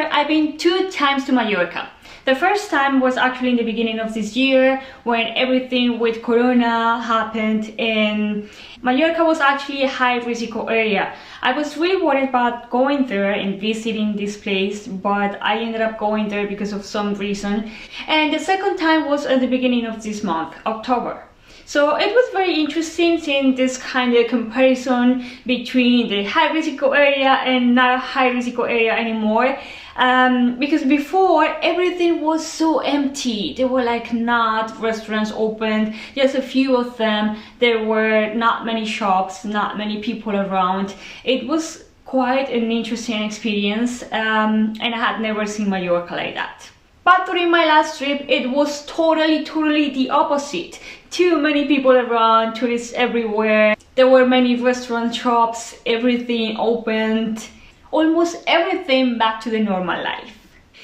year I've been 2 times to Mallorca. The first time was actually in the beginning of this year when everything with Corona happened, and Mallorca was actually a high risk area. I was really worried about going there and visiting this place, but I ended up going there because of some reason. And the second time was at the beginning of this month, October. So it was very interesting seeing this kind of comparison between the high risk area and not a high risk area anymore. Because before everything was so empty. There were like not restaurants open, just a few of them. There were not many shops, not many people around. It was quite an interesting experience, and I had never seen Mallorca like that. But during my last trip, it was totally the opposite. Too many people around, tourists everywhere. There were many restaurant shops, everything opened. Almost everything back to the normal life.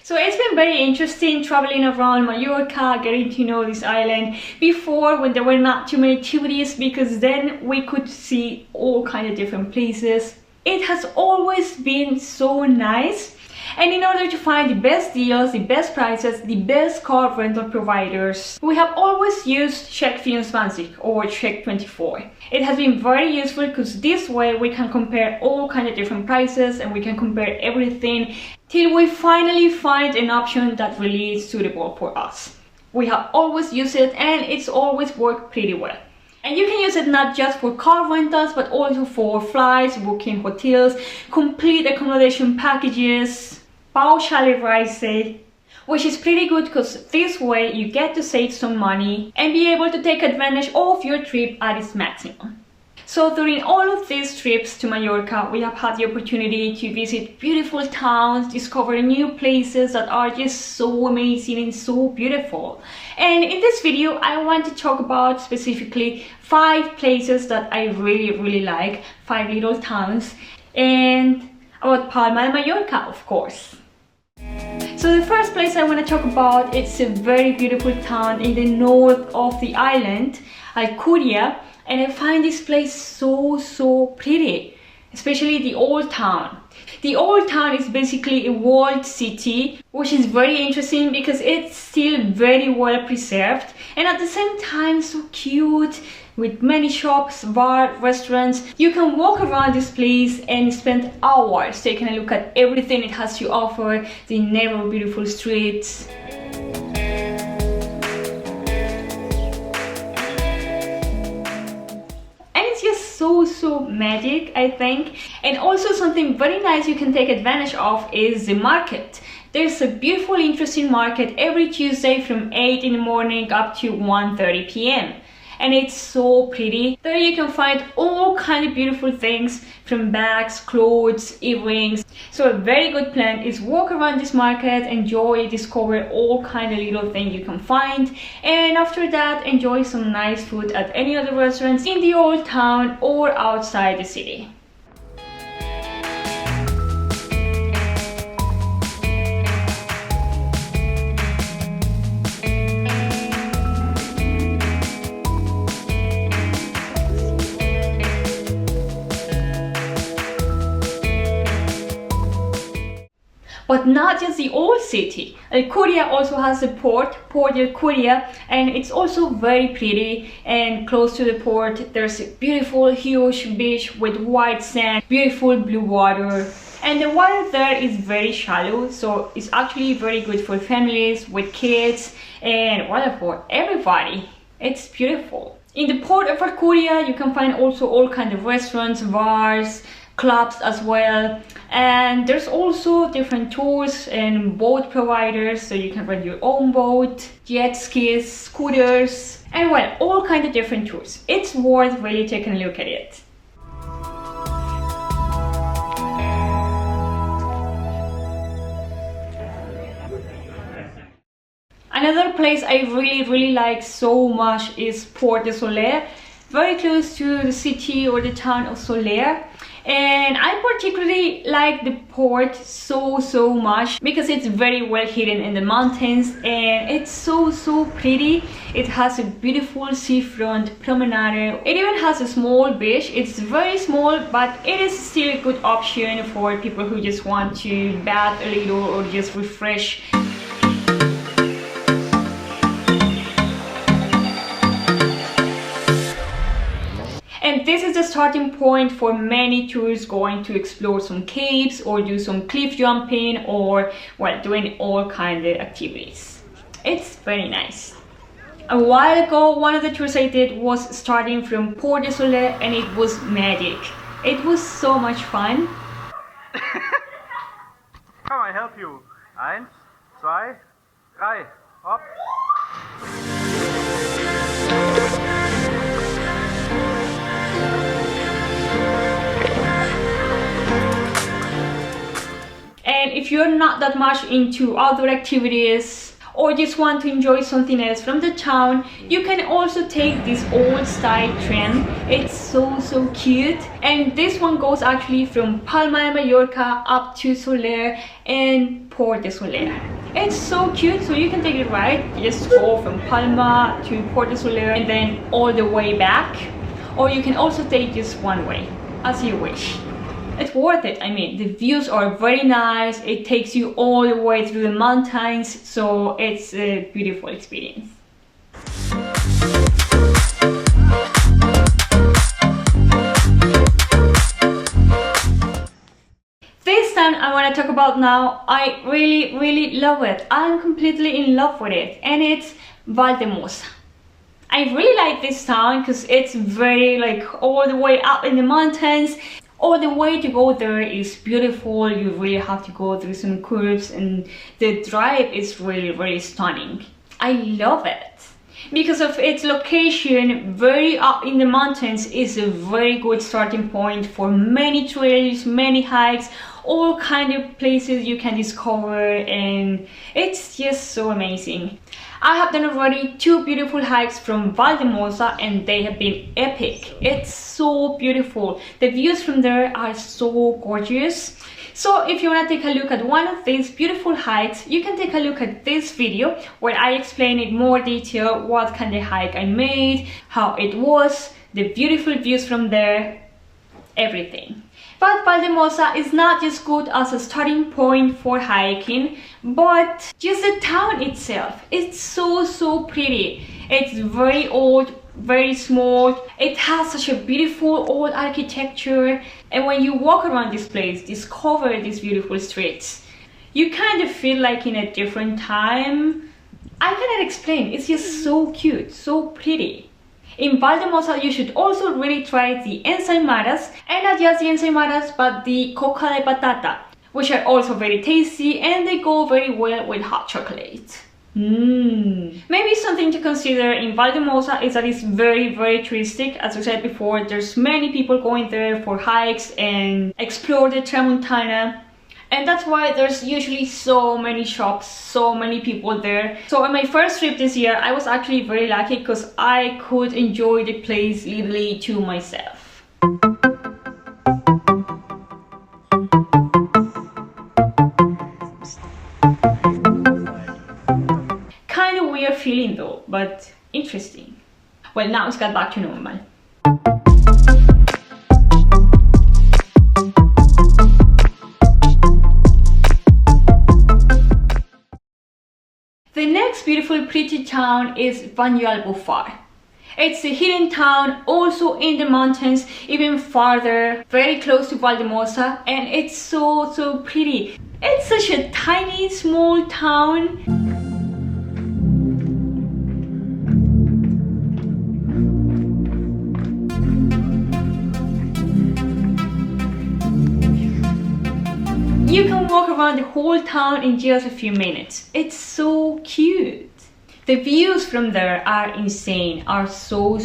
So it's been very interesting traveling around Mallorca, getting to know this island before when there were not too many tourists, because then we could see all kind of different places. It has always been so nice. And in order to find the best deals, the best prices, the best car rental providers, we have always used Check24 or Check24. It has been very useful because this way we can compare all kind of different prices and we can compare everything till we finally find an option that really is suitable for us. We have always used it and it's always worked pretty well. And you can use it not just for car rentals, but also for flights, booking hotels, complete accommodation packages, pauschalreise, which is pretty good because this way you get to save some money and be able to take advantage of your trip at its maximum. So during all of these trips to Mallorca, we have had the opportunity to visit beautiful towns, discover new places that are just so amazing and so beautiful. And in this video, I want to talk about specifically 5 places that I really like, 5 little towns, and about Palma de Mallorca, of course. So the first place I want to talk about, it's a very beautiful town in the north of the island, Alcudia. And I find this place so pretty, especially the old town. The old town is basically a walled city, which is very interesting because it's still very well preserved and at the same time so cute, with many shops, bars, restaurants. You can walk around this place and spend hours taking a look at everything it has to offer, the narrow beautiful streets. So magic, I think. And also something very nice you can take advantage of is the market. There's a beautiful, interesting market every Tuesday from 8 in the morning up to 1:30 p.m. And it's so pretty. There you can find all kind of beautiful things, from bags, clothes, earrings. So a very good plan is walk around this market, enjoy, discover all kind of little things you can find, and after that enjoy some nice food at any other restaurants in the old town or outside the city. But not just the old city. Alcudia also has a port Alcudia, and it's also very pretty. And close to the port there's a beautiful huge beach with white sand, beautiful blue water, and the water there is very shallow, so it's actually very good for families with kids and well, for everybody. It's beautiful. In the port of Alcudia you can find also all kinds of restaurants, bars, clubs as well, and there's also different tours and boat providers, so you can rent your own boat, jet skis, scooters, and well, all kinds of different tours. It's worth really taking a look at it. Another place I really like so much is Port de Soler, very close to the city or the town of Soler. And I particularly like the port so much because it's very well hidden in the mountains and it's so pretty. It has a beautiful seafront promenade. It even has a small beach. It's very small, but it is still a good option for people who just want to bath a little or just refresh. And this is the starting point for many tourists going to explore some caves or do some cliff jumping or, well, doing all kinds of activities. It's very nice. A while ago, one of the tours I did was starting from Port de Soleil and it was magic. It was so much fun. Kann I help you? 1, 2, 3, hopp. And if you're not that much into outdoor activities or just want to enjoy something else from the town, you can also take this old style tram. It's so cute, and this one goes actually from Palma de Mallorca up to Soler and Port de Soler. It's so cute, so you can take it right, just go from Palma to Port de Soler and then all the way back, or you can also take just one way, as you wish. It's worth it. I mean, the views are very nice. It takes you all the way through the mountains, so it's a beautiful experience. This town I want to talk about now, I really love it. I'm completely in love with it, and it's Valldemossa. I really like this town because it's very like all the way up in the mountains. All the way to go there is beautiful. You really have to go through some curves and the drive is really stunning. I love it. Because of its location, very up in the mountains, is a very good starting point for many trails, many hikes, all kind of places you can discover, and it's just so amazing. I have done already 2 beautiful hikes from Valldemossa and they have been epic. It's so beautiful. The views from there are so gorgeous. So if you want to take a look at one of these beautiful hikes, you can take a look at this video where I explain in more detail what kind of hike I made, how it was, the beautiful views from there, everything. But Valldemossa is not just good as a starting point for hiking, but just the town itself. It's so pretty. It's very old, very small. It has such a beautiful old architecture, and when you walk around this place, discover these beautiful streets, you kind of feel like in a different time. I cannot explain. It's just so cute, so pretty. In Valldemossa, you should also really try the ensaimadas, and not just the ensaimadas, but the coca de patata, which are also very tasty and they go very well with hot chocolate. Maybe something to consider in Valldemossa is that it's very touristic. As I said before, there's many people going there for hikes and explore the Tramuntana. And that's why there's usually so many shops, so many people there. So on my first trip this year, I was actually very lucky because I could enjoy the place literally to myself. Kind of weird feeling though, but interesting. Well, now it's got back to normal. The next beautiful pretty town is Banyalbufar. It's a hidden town, also in the mountains, even farther, very close to Valldemossa, and it's so pretty. It's such a tiny, small town. You can walk around the whole town in just a few minutes. It's so cute. The views from there are insane, are so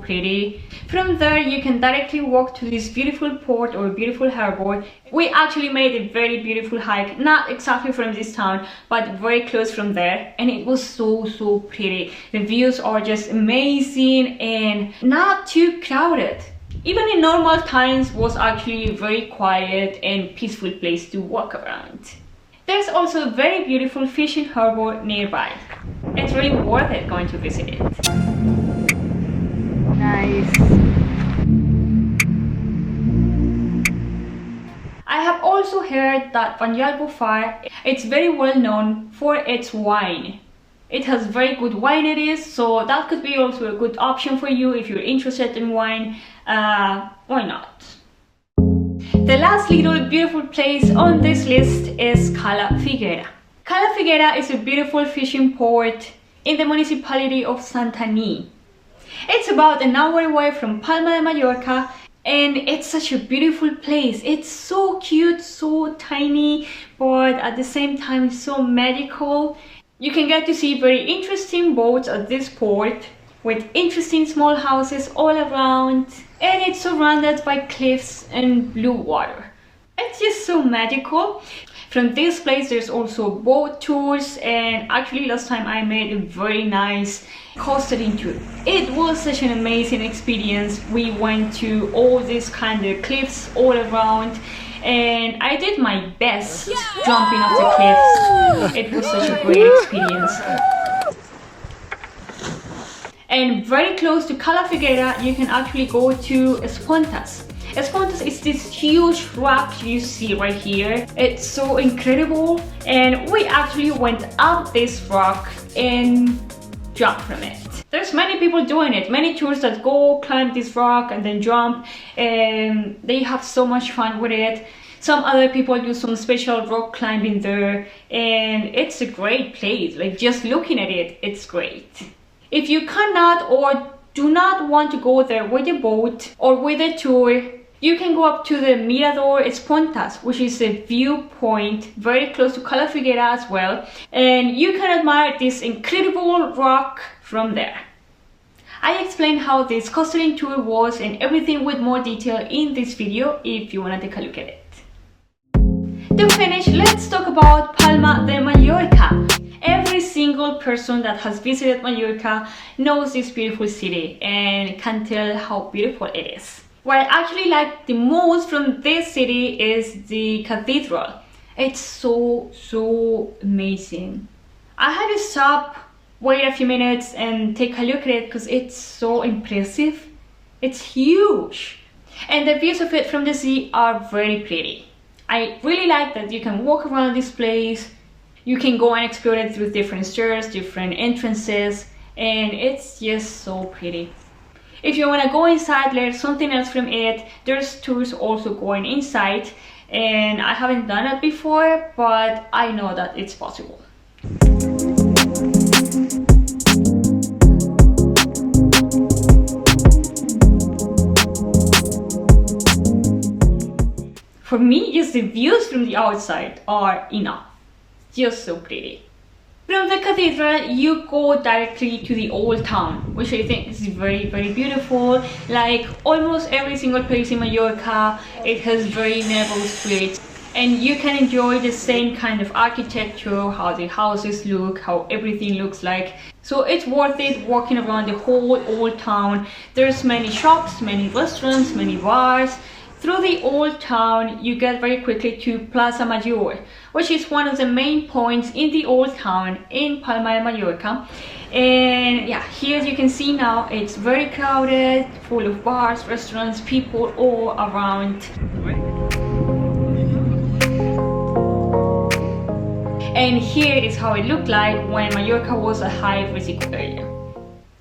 pretty. From there you can directly walk to this beautiful port or beautiful harbor. We actually made a very beautiful hike, not exactly from this town, but very close from there, and it was so pretty. The views are just amazing and not too crowded. Even in normal times was actually a very quiet and peaceful place to walk around. There's also a very beautiful fishing harbor nearby. It's really worth it going to visit it. Nice. I have also heard that Banyalbufar, it's very well known for its wine. It has very good wineries, so that could be also a good option for you if you're interested in wine. Why not? The last little beautiful place on this list is Cala Figuera. Cala Figuera is a beautiful fishing port in the municipality of Santani. It's about an hour away from Palma de Mallorca, and it's such a beautiful place. It's so cute, so tiny, but at the same time so magical. You can get to see very interesting boats at this port with interesting small houses all around, and it's surrounded by cliffs and blue water. It's just so magical. From this place there's also boat tours, and actually last time I made a very nice coastal tour. It was such an amazing experience. We went to all these kind of cliffs all around, and I did my best jumping off the cliffs. It was such a great experience. And very close to Cala Figuera, you can actually go to Pontas. Pontas is this huge rock you see right here. It's so incredible, and we actually went up this rock and jumped from it. There's many people doing it, many tours that go climb this rock and then jump, and they have so much fun with it. Some other people do some special rock climbing there, and it's a great place. Like, just looking at it, it's great. If you cannot or do not want to go there with a boat or with a tour, you can go up to the Mirador Pontas, which is a viewpoint very close to Cala Figuera as well, and you can admire this incredible rock from there. I explained how this coastal tour was and everything with more detail in this video if you want to take a look at it. To finish, let's talk about Palma de Mallorca. Every single person that has visited Mallorca knows this beautiful city and can tell how beautiful it is. What I actually like the most from this city is the cathedral. It's so amazing. I had to stop, wait a few minutes and take a look at it because it's so impressive. It's huge, and the views of it from the sea are very pretty. I really like that you can walk around this place. You can go and explore it through different stairs, different entrances, and it's just so pretty. If you want to go inside, learn something else from it, there's tours also going inside, and I haven't done it before, but I know that it's possible. For me, just the views from the outside are enough. Just so pretty. From the cathedral, you go directly to the old town, which I think is very beautiful. Like almost every single place in Mallorca, it has very narrow streets, and you can enjoy the same kind of architecture, how the houses look, how everything looks like. So it's worth it walking around the whole old town. There's many shops, many restaurants, many bars. Through the old town, you get very quickly to Plaza Mayor, which is one of the main points in the old town in Palma de Mallorca. And yeah, here as you can see now, it's very crowded, full of bars, restaurants, people all around. And here is how it looked like when Mallorca was a high-risk area.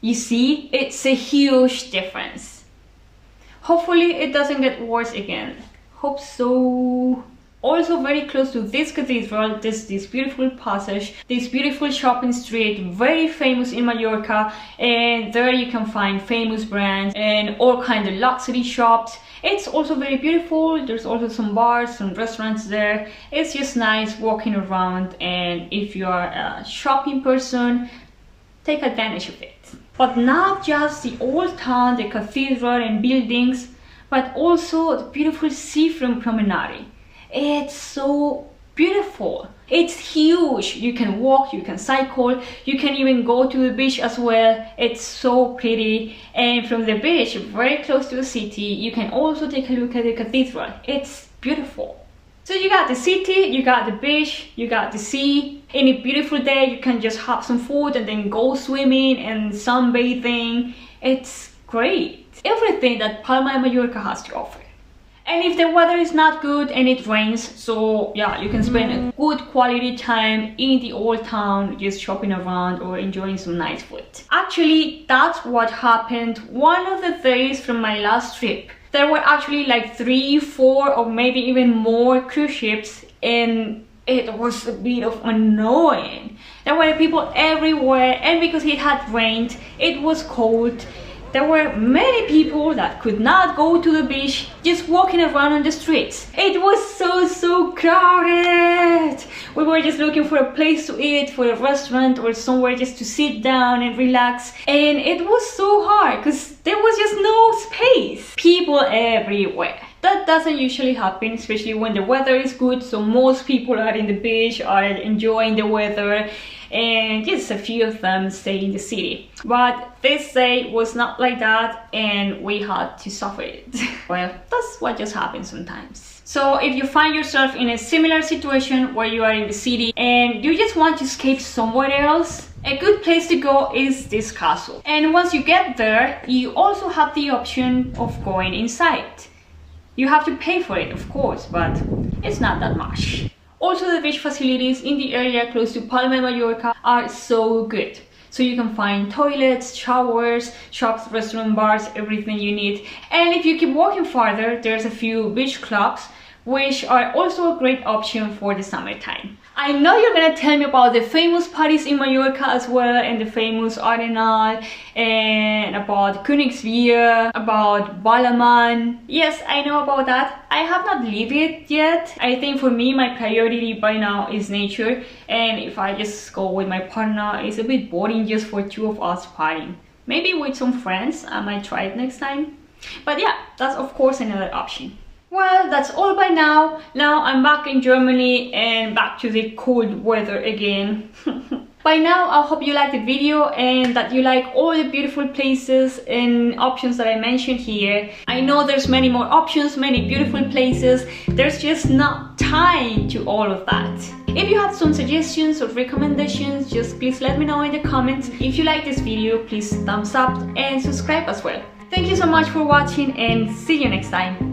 You see, it's a huge difference. Hopefully it doesn't get worse again. Hope so. Also very close to this cathedral, there's this beautiful passage, this beautiful shopping street, very famous in Mallorca, and there you can find famous brands and all kinds of luxury shops. It's also very beautiful. There's also some bars, some restaurants there. It's just nice walking around, and if you are a shopping person, take advantage of it. But not just the old town, the cathedral and buildings, but also the beautiful seafront promenade. It's so beautiful. It's huge. You can walk, you can cycle, you can even go to the beach as well. It's so pretty. And from the beach, very close to the city, you can also take a look at the cathedral. It's beautiful. So you got the city, you got the beach, you got the sea. Any beautiful day, you can just have some food and then go swimming and sunbathing. It's great. Everything that Palma de Mallorca has to offer. And if the weather is not good and it rains, so yeah, you can spend a good quality time in the old town, just shopping around or enjoying some nice food. Actually, that's what happened one of the days from my last trip. There were actually like 3, 4 or maybe even more cruise ships, and it was a bit of annoying. There were people everywhere, and because it had rained, it was cold. There were many people that could not go to the beach, just walking around on the streets. It was so crowded. We were just looking for a place to eat, for a restaurant or somewhere just to sit down and relax. And it was so hard because there was just no space. People everywhere. That doesn't usually happen, especially when the weather is good, so most people are in the beach, are enjoying the weather, and just a few of them stay in the city. But this day was not like that, and we had to suffer it. Well, that's what just happens sometimes. So if you find yourself in a similar situation where you are in the city and you just want to escape somewhere else, a good place to go is this castle. And once you get there, you also have the option of going inside. You have to pay for it, of course, but it's not that much. Also, the beach facilities in the area close to Palma de Mallorca are so good. So you can find toilets, showers, shops, restaurant, bars, everything you need. And if you keep walking farther, there's a few beach clubs, which are also a great option for the summertime. I know you're gonna tell me about the famous parties in Mallorca as well, and the famous Arenal, and about Königswehr, about Ballermann. Yes, I know about that. I have not lived it yet. I think for me, my priority by now is nature, and if I just go with my partner, it's a bit boring just for 2 of us partying. Maybe with some friends, I might try it next time. But yeah, that's of course another option. Well, that's all by now. Now I'm back in Germany and back to the cold weather again. By now, I hope you liked the video and that you like all the beautiful places and options that I mentioned here. I know there's many more options, many beautiful places. There's just not time to all of that. If you have some suggestions or recommendations, just please let me know in the comments. If you like this video, please thumbs up and subscribe as well. Thank you so much for watching and see you next time.